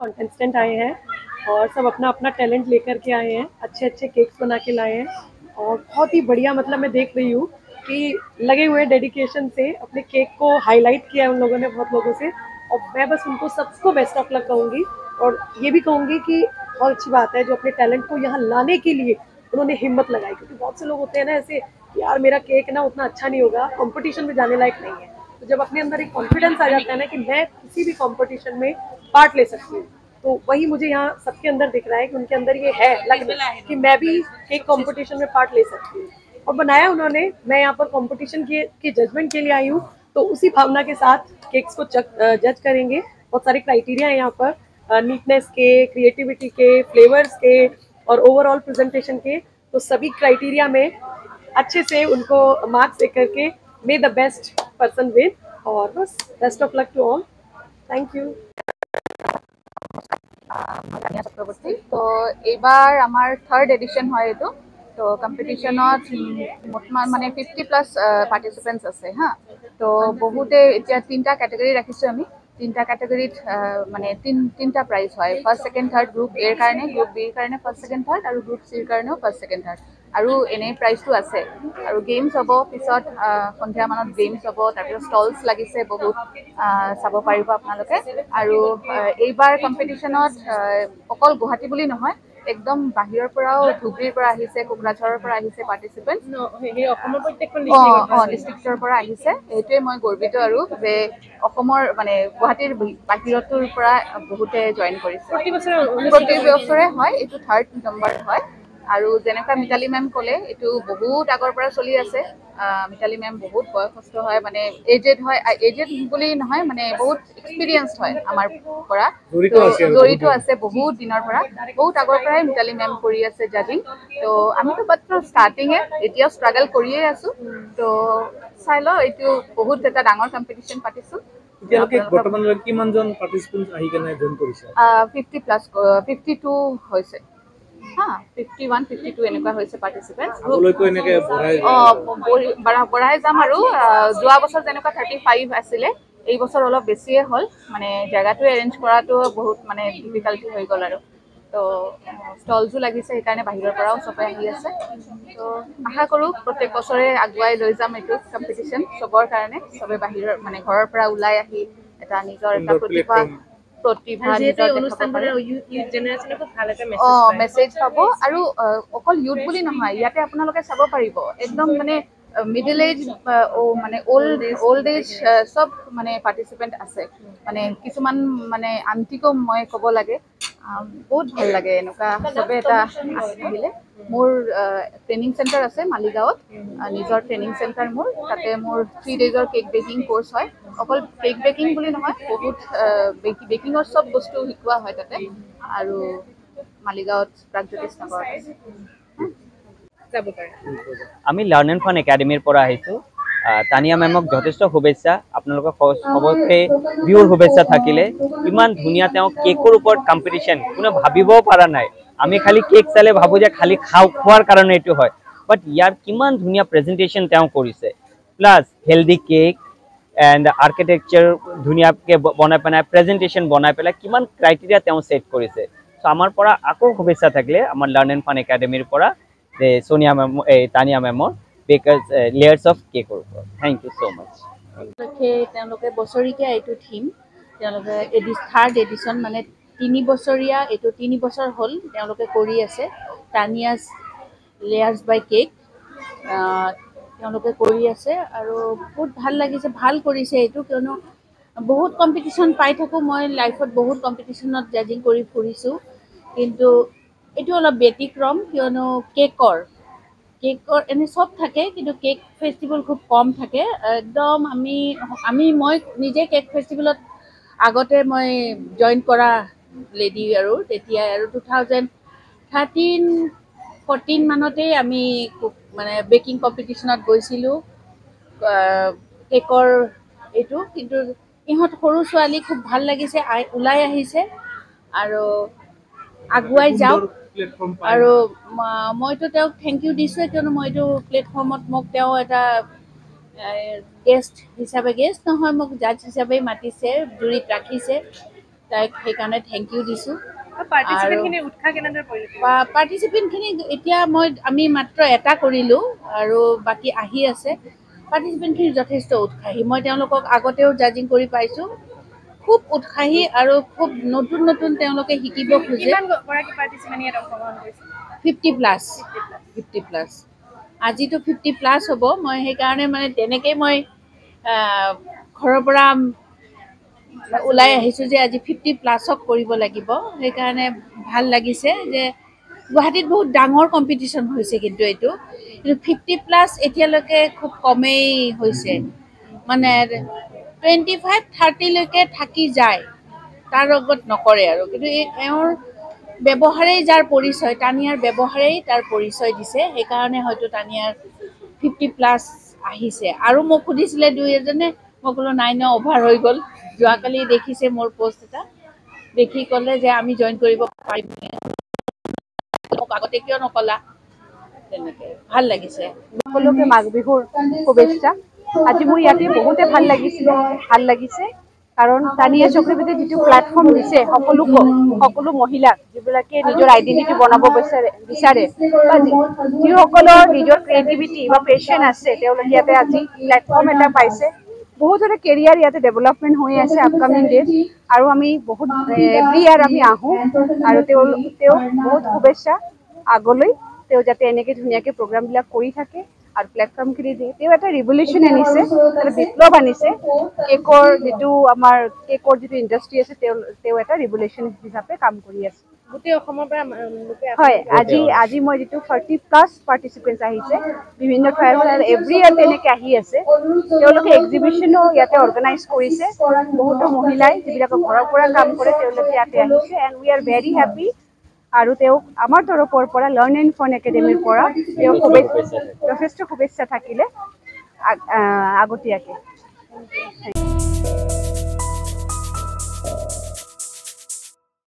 Contestant आए हैं और सब अपना अपना टैलेंट लेकर के आए हैं, अच्छे अच्छे केक्स बना के लाए हैं और बहुत ही बढ़िया, मतलब मैं देख रही हूँ कि लगे हुए डेडिकेशन से अपने केक को हाईलाइट किया है उन लोगों ने, बहुत लोगों से। और मैं बस उनको सबको बेस्ट ऑफ लक कहूँगी और ये भी कहूँगी कि बहुत अच्छी बात है जो अपने टैलेंट को यहाँ लाने के लिए उन्होंने हिम्मत लगाई, क्योंकि बहुत से लोग होते हैं ना ऐसे कि यार मेरा केक ना उतना अच्छा नहीं होगा, कंपटीशन में जाने लायक नहीं है। तो जब अपने अंदर एक कॉन्फिडेंस आ जाता है ना कि मैं किसी भी कंपटीशन में पार्ट ले सकती हूँ, तो वही मुझे यहाँ सबके अंदर दिख रहा है कि उनके अंदर ये है लगना कि मैं भी केक कंपटीशन में पार्ट ले सकती हूँ। और बनाया उन्होंने, मैं यहाँ पर कंपटीशन के जजमेंट के लिए आई हूँ, तो उसी भावना के साथ केक्स को जज करेंगे। बहुत सारे क्राइटेरिया है यहाँ पर, नीटनेस के, क्रिएटिविटी के, फ्लेवर्स के और ओवरऑल प्रेजेंटेशन के। तो सभी क्राइटेरिया में अच्छे से उनको मार्क्स दे करके may the best person win. और बस best of luck to all, thank you. Tania Chakraborty. तो এইবাৰ আমাৰ থাৰ্ড এডিশ্যন হয় এইটো। তো কম্পিটিশ্যনত বৰ্তমান মানে 50+ পাৰ্টিচিপেণ্টছ আছে হা। তো বহুতে এতিয়া 3টা কেটেগৰী ৰাখিছোঁ আমি। 3টা কেটেগৰীত মানে তিনিটা প্ৰাইজ হয়, ফাৰ্ষ্ট ছেকেণ্ড থাৰ্ড। গ্ৰুপ এৰ কাৰণে, গ্ৰুপ বিৰ কাৰণে ফাৰ্ষ্ট ছেকেণ্ড থাৰ্ড আৰু গ্ৰুপ চিৰ কাৰণেও ফাৰ্ষ্ট ছেকেণ্ড থাৰ্ড। আৰু এনেই প্ৰাইজটো আছে আৰু গেমছ হ'ব পিছত, সন্ধিয়া মানত গেমছ হ'ব, তাৰপিছত ষ্টলছ লাগিছে বহুত, চাব পাৰিব আপোনালোকে। আৰু এইবাৰ কম্পিটিশ্যনত অকল গুৱাহাটী বুলি নহয়, একদম বাহিৰৰ পৰাও, ধুবুৰীৰ পৰা আহিছে, কোকৰাঝাৰৰ পৰা আহিছে পাৰ্টিচিপেণ্ট, ডিষ্ট্ৰিক্টৰ পৰা আহিছে। এইটোৱে মই গৰ্বিত আৰু যে অসমৰ মানে গুৱাহাটীৰ বাহিৰটোৰ পৰা বহুতে জইন কৰিছে। প্ৰতি বছৰে হয়, এইটো থাৰ্ড নম্বৰ হয়। আৰু যেনেকুৱা মিতালী মেম ক'লে, এইটো বহুত আগৰ পৰা চলি আছে। মিতালী মেম বহুত বয়সস্থ হয়, মানে এজেড হয়, এজেড বুলি নহয় মানে বহুত এক্সপিৰিয়েঞ্চড হয় আমাৰ পৰা, জড়িত আছে বহুত দিনৰ পৰা, বহুত আগৰ পৰাই মিতালী মেম কৰি আছে জাজিং। তো আমিতো মাত্ৰ ষ্টাৰ্টিঙে, এতিয়াও ষ্ট্ৰাগল কৰিয়ে আছো। তো চাই লওঁ, এইটো বহুত এটা ডাঙৰ কম্পিটিশ্যন পাতিছোঁ। 52 হৈছে। 51, 52 এনেকুৱা হৈছে পাৰ্টিচিপেণ্টছ। বঢ়াই যাম আৰু যোৱা বছৰ যেনেকুৱা 35 আছিলে, এই বছৰ অলপ বেছিয়ে হ'ল, মানে জেগাটো এৰেঞ্জ কৰাটো বহুত মানে ডিফিকাল্টি হৈ গ'ল আৰু। তো ষ্টলছো লাগিছে, সেইকাৰণে বাহিৰৰ পৰাও চবে আহি আছে। তো আশা কৰোঁ প্ৰত্যেক বছৰে আগুৱাই লৈ যাম এইটো কম্পিটিশ্যন চবৰ কাৰণে, চবে বাহিৰৰ মানে ঘৰৰ পৰা ওলাই আহি এটা নিজৰ এটা প্ৰতিভা মেছেজ পাব। আৰু অকল ইউথ বুলি নহয়, ইয়াতে আপোনালোকে চাব পাৰিব একদম মানে মিডল এজ, মানে অল্ড এজ চব মানে পাৰ্টিচিপেণ্ট আছে। মানে কিছুমান মানে আন্টিকো মই ক'ব লাগে, বহুত ভাল লাগে এনেকুৱা চবে এটা আহিলে। মোৰ ট্ৰেইনিং চেণ্টাৰ আছে মালিগাঁৱত, নিজৰ ট্ৰেইনিং চেণ্টাৰ মোৰ। তাতে মোৰ 3 ডেজৰ কেক বেকিং কোৰ্চ হয়। অকল কেক বেকিং বুলি নহয়, বহুত বেকিঙৰ চব বস্তু শিকোৱা হয় তাতে। আৰু মালিগাঁৱত প্ৰাগজ্যোতিষ নগৰত আমি লাৰ্ণ এণ্ড ফান একাডেমীৰ পৰা আহিছোঁ। তানিয়া মেমক যথেষ্ট শুভেচ্ছা, আপোনালোকক সবকে বিহুৰ শুভেচ্ছা থাকিলে। ইমান ধুনীয়া তেওঁ কেকৰ ওপৰত কম্পিটিশ্যন, কোনো ভাবিবও পৰা নাই। আমি খালি কেক চালে ভাবোঁ যে খালি খোৱাৰ কাৰণে এইটো হয়, বাট ইয়াৰ কিমান ধুনীয়া প্ৰেজেণ্টেশ্যন তেওঁ কৰিছে। Plus healthy cake and architecture ধুনীয়াকৈ বনাই পেলাই, প্ৰেজেণ্টেশ্যন বনাই পেলাই কিমান ক্ৰাইটেৰিয়া তেওঁ ছেট কৰিছে। চ' আমাৰ পৰা আকৌ শুভেচ্ছা থাকিলে আমাৰ লাৰ্ণ এণ্ড ফান একাডেমীৰ পৰা সোনিয়া মেম, তানিয়া মেমৰ বেকাৰ্ছ লেয়াৰ্ছ অফ কেকৰ ওপৰত। থেংক ইউ ছ' মাছ। তেওঁলোকে বছৰিকীয়া এইটো থিম, তেওঁলোকে থাৰ্ড এডিশ্যন, মানে 3 বছৰীয়া, এইটো 3 বছৰ হ'ল তেওঁলোকে কৰি আছে। তানিয়াছ লেয়াৰ্ছ বাই কেক তেওঁলোকে কৰি আছে আৰু বহুত ভাল লাগিছে, ভাল কৰিছে এইটো। কিয়নো বহুত কম্পিটিশ্যন পাই থাকোঁ মই লাইফত, বহুত কম্পিটিশ্যনত জাজিং কৰি ফুৰিছোঁ, কিন্তু এইটো অলপ ব্যতিক্ৰম। কিয়নো কেকৰ এনে চব থাকে, কিন্তু কেক ফেষ্টিভেল খুব কম থাকে। একদম মই নিজে কেক ফেষ্টিভেলত আগতে মই জইন কৰা লেডি আৰু তেতিয়াই, আৰু 2013-14 মানতেই আমি মানে বেকিং কম্পিটিশ্যনত গৈছিলোঁ কেকৰ এইটো। কিন্তু ইহঁত সৰু ছোৱালী খুব ভাল লাগিছে, ওলাই আহিছে আৰু আগুৱাই যাওক। আৰু মইতো তেওঁক থেংক ইউ দিছোঁৱে, কিয়নো মই এইটো প্লেটফৰ্মত মোক তেওঁ এটা গেষ্ট নহয়, মোক জাজ হিচাপে মাতিছে, জুৰিত ৰাখিছে। তাইক সেইকাৰণে থেংক ইউ দিছোঁ। পাৰ্টিচিপেণ্টখিনি এতিয়া আমি মাত্ৰ এটা কৰিলোঁ আৰু বাকী আহি আছে। পাৰ্টিচিপেণ্টখিনি যথেষ্ট উৎসাহী। মই তেওঁলোকক আগতেও জাজিং কৰি পাইছোঁ, খুব উৎসাহী আৰু খুব নতুন নতুন তেওঁলোকে শিকিব খোজে। 50+। আজিতো 50+ হ'ব। মই সেইকাৰণে মানে তেনেকেই মই ঘৰৰ পৰা ওলাই আহিছোঁ যে আজি 50+ক কৰিব লাগিব। সেইকাৰণে ভাল লাগিছে যে গুৱাহাটীত বহুত ডাঙৰ কম্পিটিশ্যন হৈছে, কিন্তু 50+ এতিয়ালৈকে খুব কমেই হৈছে। মানে 25-30লৈকে থাকি যায়, তাৰ লগত নকৰে আৰু। কিন্তু এওঁৰ ব্যৱহাৰেই যাৰ পৰিচয়, তানিয়াৰ ব্যৱহাৰেই তাৰ পৰিচয় দিছে। সেইকাৰণে হয়তো তানিয়াৰ 50+ আহিছে। আৰু মোক সুধিছিলে দুই এজনে, মই ক'লো নাই অভাৰ হৈ গ'ল। যোৱাকালি দেখিছে মোৰ পোষ্ট এটা, দেখি ক'লে যে আমি জইন কৰিব পাৰিম, মোক আগতে কিয় নকলা। তেনেকে ভাল লাগিছে। সকলোকে মাঘ বিহুৰ শুভেচ্ছা। আজি মোৰ ইয়াতে বহুতে ভাল লাগিছে কাৰণ তানিয়া চক্ৰৱৰ্তীয়ে যিটো প্লেটফৰ্ম দিছে সকলো মহিলাক, যিবিলাকে নিজৰ আইডেন্টিটি বনাব বিচাৰে বা যিসকলৰ নিজৰ ক্ৰিয়েটিভিটি বা পেশ্যন আছে, তেওঁলোকে ইয়াতে আজি প্লেটফৰ্ম এটা পাইছে। বহুতৰে কেৰিয়াৰ ইয়াতে ডেভেলপমেণ্ট হৈ আছে আপকামিং ডেজ, আৰু আমি বহুত এভৰি ইয়াৰ আমি আহোঁ আৰু তেওঁ বহুত শুভেচ্ছা আগলৈ। তেওঁ যাতে এনেকৈ ধুনীয়াকৈ প্ৰগ্ৰামবিলাক কৰি থাকে আৰু প্লেটফৰ্মখিনি দিয়ে। তেওঁ এটা ৰিভলিউশ্যন আনিছে, এটা বিপ্লৱ আনিছে। কেকৰ যিটো ইণ্ডাষ্ট্ৰি আছে, তেওঁ এটা ৰিভলিউশ্যন হিচাপে কাম কৰি আছে। গোটেই অসমৰ পৰা হয়, আজি মই যিটো 30+ পাৰ্টিচিপেণ্টছ আহিছে বিভিন্ন ঠাইৰ পৰা, এভৰি ইয়াৰ তেনেকৈ আহি আছে। তেওঁলোকে এক্সিবিশ্যনো ইয়াতে অৰ্গেনাইজ কৰিছে। বহুতো মহিলাই যিবিলাকে ঘৰৰ পৰা কাম কৰে, তেওঁলোকে ইয়াতে আহিছে। And we are very happy. আৰু তেওঁক আমাৰ তৰফৰ পৰা লাৰ্ণ এণ্ড ফান একাডেমীৰ পৰা যথেষ্ট শুভেচ্ছা থাকিলে আগতীয়াকৈ।